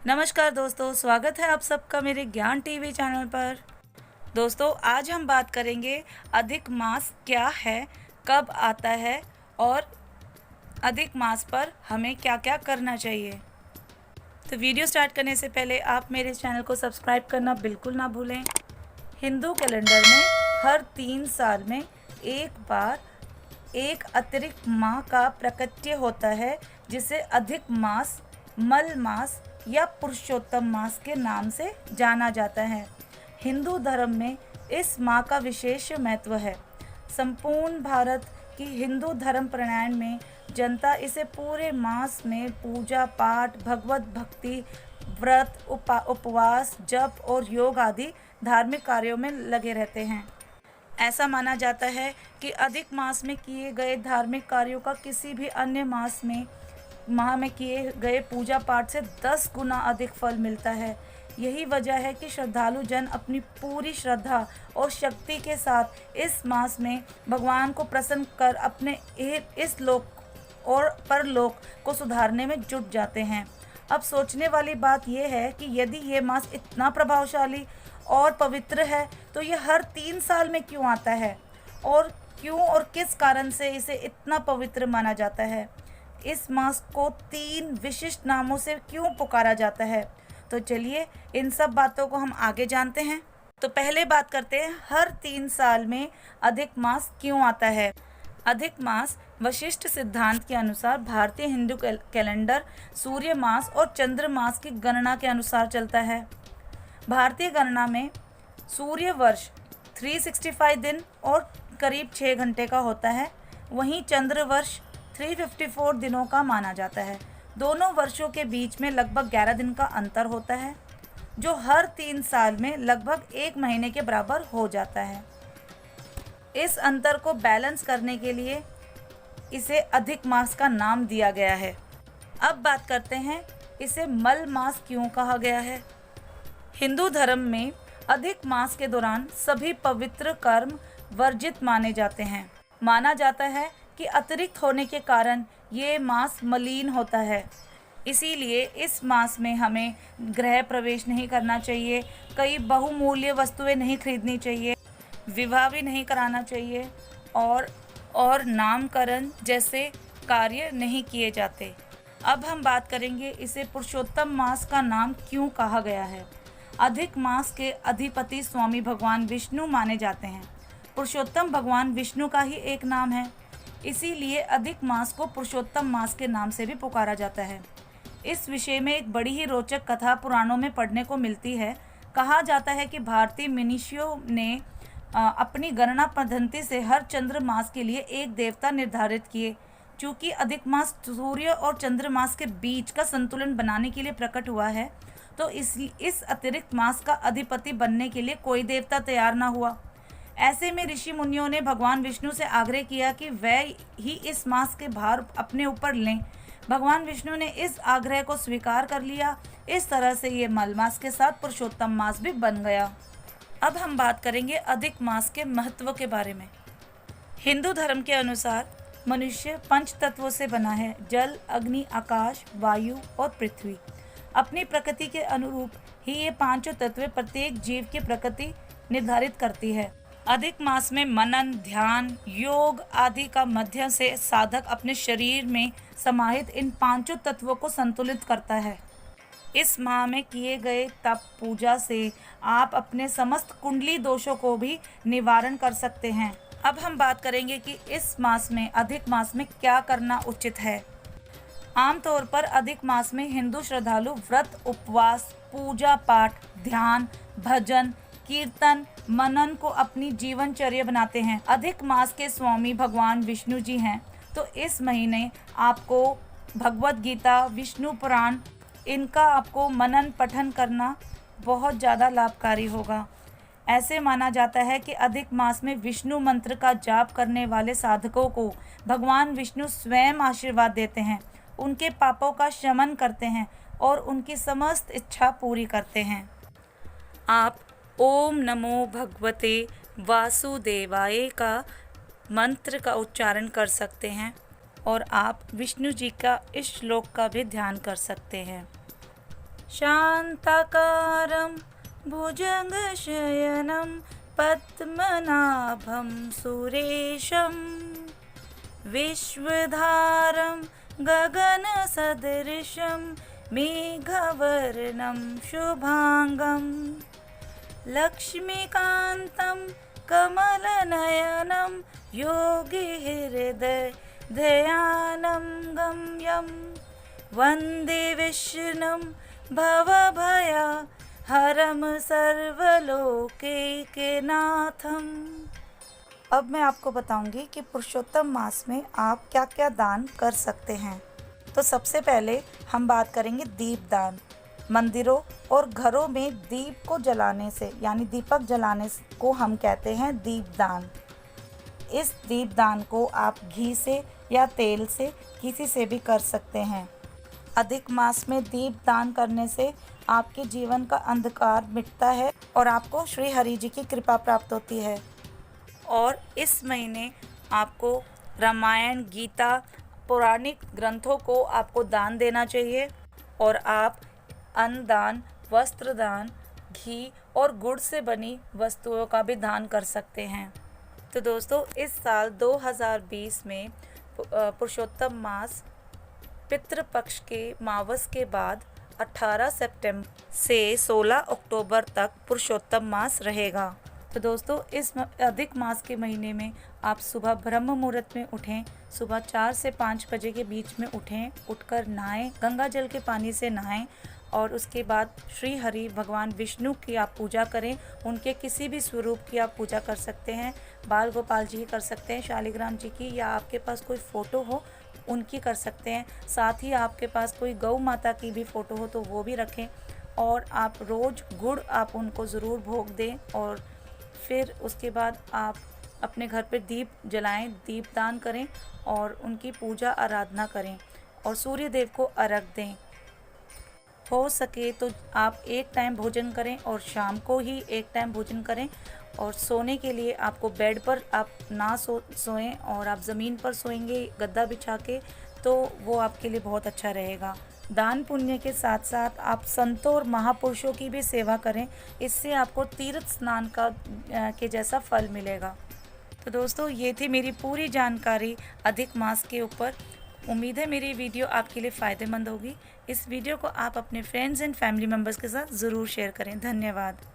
नमस्कार दोस्तों, स्वागत है आप सबका मेरे ज्ञान टीवी चैनल पर। दोस्तों, आज हम बात करेंगे अधिक मास क्या है, कब आता है और अधिक मास पर हमें क्या क्या करना चाहिए। तो वीडियो स्टार्ट करने से पहले आप मेरे चैनल को सब्सक्राइब करना बिल्कुल ना भूलें। हिंदू कैलेंडर में हर 3 साल में एक बार एक अतिरिक्त माह का प्रकट्य होता है, जिसे अधिक मास, मल मास या पुरुषोत्तम मास के नाम से जाना जाता है। हिंदू धर्म में इस माह का विशेष महत्व है। संपूर्ण भारत की हिंदू धर्म प्रणायण में जनता इसे पूरे मास में पूजा पाठ, भगवत भक्ति, व्रत, उपवास, जप और योग आदि धार्मिक कार्यों में लगे रहते हैं। ऐसा माना जाता है कि अधिक मास में किए गए धार्मिक कार्यों का किसी भी अन्य माह में किए गए पूजा पाठ से 10 गुना अधिक फल मिलता है। यही वजह है कि श्रद्धालु जन अपनी पूरी श्रद्धा और शक्ति के साथ इस मास में भगवान को प्रसन्न कर अपने इस लोक और परलोक को सुधारने में जुट जाते हैं। अब सोचने वाली बात यह है कि यदि ये मास इतना प्रभावशाली और पवित्र है तो यह हर 3 साल में क्यों आता है, और क्यों और किस कारण से इसे इतना पवित्र माना जाता है। इस मास को 3 विशिष्ट नामों से क्यों पुकारा जाता है, तो चलिए इन सब बातों को हम आगे जानते हैं। तो पहले बात करते हैं हर 3 साल में अधिक मास क्यों आता है। अधिक मास वशिष्ठ सिद्धांत के अनुसार भारतीय हिंदू कैलेंडर सूर्य मास और चंद्र मास की गणना के अनुसार चलता है। भारतीय गणना में सूर्य वर्ष 365 दिन और करीब 6 घंटे का होता है, वहीं चंद्र वर्ष 354 दिनों का माना जाता है। दोनों वर्षों के बीच में लगभग 11 दिन का अंतर होता है, जो हर 3 साल में लगभग 1 महीने के बराबर हो जाता है। इस अंतर को बैलेंस करने के लिए इसे अधिक मास का नाम दिया गया है। अब बात करते हैं इसे मल मास क्यों कहा गया है। हिंदू धर्म में अधिक मास के दौरान सभी पवित्र कर्म वर्जित माने जाते हैं। माना जाता है कि अतिरिक्त होने के कारण ये मास मलिन होता है, इसीलिए इस मास में हमें गृह प्रवेश नहीं करना चाहिए, कई बहुमूल्य वस्तुएं नहीं खरीदनी चाहिए, विवाह भी नहीं कराना चाहिए और नामकरण जैसे कार्य नहीं किए जाते। अब हम बात करेंगे इसे पुरुषोत्तम मास का नाम क्यों कहा गया है। अधिक मास के अधिपति स्वामी भगवान विष्णु माने जाते हैं। पुरुषोत्तम भगवान विष्णु का ही एक नाम है, इसीलिए अधिक मास को पुरुषोत्तम मास के नाम से भी पुकारा जाता है। इस विषय में एक बड़ी ही रोचक कथा पुराणों में पढ़ने को मिलती है। कहा जाता है कि भारतीय मनीषियों ने अपनी गणना पद्धति से हर चंद्र मास के लिए एक देवता निर्धारित किए। चूँकि अधिक मास सूर्य और चंद्र मास के बीच का संतुलन बनाने के लिए प्रकट हुआ है, तो इस अतिरिक्त मास का अधिपति बनने के लिए कोई देवता तैयार ना हुआ। ऐसे में ऋषि मुनियों ने भगवान विष्णु से आग्रह किया कि वह ही इस मास के भार अपने ऊपर लें। भगवान विष्णु ने इस आग्रह को स्वीकार कर लिया। इस तरह से ये मल मास के साथ पुरुषोत्तम मास भी बन गया। अब हम बात करेंगे अधिक मास के महत्व के बारे में। हिंदू धर्म के अनुसार मनुष्य 5 तत्वों से बना है: जल, अग्नि, आकाश, वायु और पृथ्वी। अपनी प्रकृति के अनुरूप ही ये 5 तत्व प्रत्येक जीव की प्रकृति निर्धारित करती है। अधिक मास में मनन, ध्यान, योग आदि का माध्यम से साधक अपने शरीर में समाहित इन 5 तत्वों को संतुलित करता है। इस माह में किए गए तप पूजा से आप अपने समस्त कुंडली दोषों को भी निवारण कर सकते हैं। अब हम बात करेंगे कि इस मास में, अधिक मास में क्या करना उचित है। आमतौर पर अधिक मास में हिंदू श्रद्धालु व्रत, उपवास, पूजा पाठ, ध्यान, भजन, कीर्तन, मनन को अपनी जीवनचर्या बनाते हैं। अधिक मास के स्वामी भगवान विष्णु जी हैं, तो इस महीने आपको भगवत गीता, विष्णु पुराण, इनका आपको मनन पठन करना बहुत ज़्यादा लाभकारी होगा। ऐसे माना जाता है कि अधिक मास में विष्णु मंत्र का जाप करने वाले साधकों को भगवान विष्णु स्वयं आशीर्वाद देते हैं, उनके पापों का शमन करते हैं और उनकी समस्त इच्छा पूरी करते हैं। आप ओम नमो भगवते वासुदेवाय का मंत्र का उच्चारण कर सकते हैं और आप विष्णु जी का इस श्लोक का भी ध्यान कर सकते हैं। शान्ताकारं भुजगशयनं पद्मनाभं सुरेशं विश्वधारं गगनसदृशं मेघवर्णं शुभांगं लक्ष्मीकान्तं कमलनयनं योगिहृदयध्यानं गम्यं वन्दे विष्णुं भवभयहरं सर्वलोकैकनाथम्। अब मैं आपको बताऊंगी कि पुरुषोत्तम मास में आप क्या क्या दान कर सकते हैं। तो सबसे पहले हम बात करेंगे दीपदान। मंदिरों और घरों में दीप को जलाने से, यानी दीपक जलाने को हम कहते हैं दीपदान। इस दीपदान को आप घी से या तेल से किसी से भी कर सकते हैं। अधिक मास में दीपदान करने से आपके जीवन का अंधकार मिटता है और आपको श्री हरि जी की कृपा प्राप्त होती है। और इस महीने आपको रामायण, गीता, पौराणिक ग्रंथों को आपको दान देना चाहिए। और आप अन्न दान, वस्त्र दान, घी और गुड़ से बनी वस्तुओं का भी दान कर सकते हैं। तो दोस्तों, इस साल 2020 में पुरुषोत्तम मास पितृपक्ष के मावस के बाद 18 सितंबर से 16 अक्टूबर तक पुरुषोत्तम मास रहेगा। तो दोस्तों, इस अधिक मास के महीने में आप सुबह ब्रह्म मुहूर्त में उठें, सुबह 4 से 5 बजे के बीच में उठें, उठकर नहाएं, गंगा जल के पानी से नहाएं और उसके बाद श्री हरि भगवान विष्णु की आप पूजा करें। उनके किसी भी स्वरूप की आप पूजा कर सकते हैं। बाल गोपाल जी की कर सकते हैं, शालिग्राम जी की, या आपके पास कोई फ़ोटो हो उनकी कर सकते हैं। साथ ही आपके पास कोई गौ माता की भी फ़ोटो हो तो वो भी रखें। और आप रोज़ गुड़ आप उनको ज़रूर भोग दें। और फिर उसके बाद आप अपने घर पर दीप जलाएं, दीपदान करें और उनकी पूजा आराधना करें और सूर्य देव को अर्घ दें। हो सके तो आप एक टाइम भोजन करें और शाम को ही एक टाइम भोजन करें। और सोने के लिए आपको बेड पर आप ना सोएं और आप ज़मीन पर सोएंगे गद्दा बिछा के, तो वो आपके लिए बहुत अच्छा रहेगा। दान पुण्य के साथ साथ आप संतों और महापुरुषों की भी सेवा करें, इससे आपको तीर्थ स्नान के जैसा फल मिलेगा। तो दोस्तों, ये थी मेरी पूरी जानकारी अधिक मास के ऊपर। उम्मीद है मेरी वीडियो आपके लिए फ़ायदेमंद होगी। इस वीडियो को आप अपने फ्रेंड्स एंड फैमिली मेम्बर्स के साथ ज़रूर शेयर करें। धन्यवाद।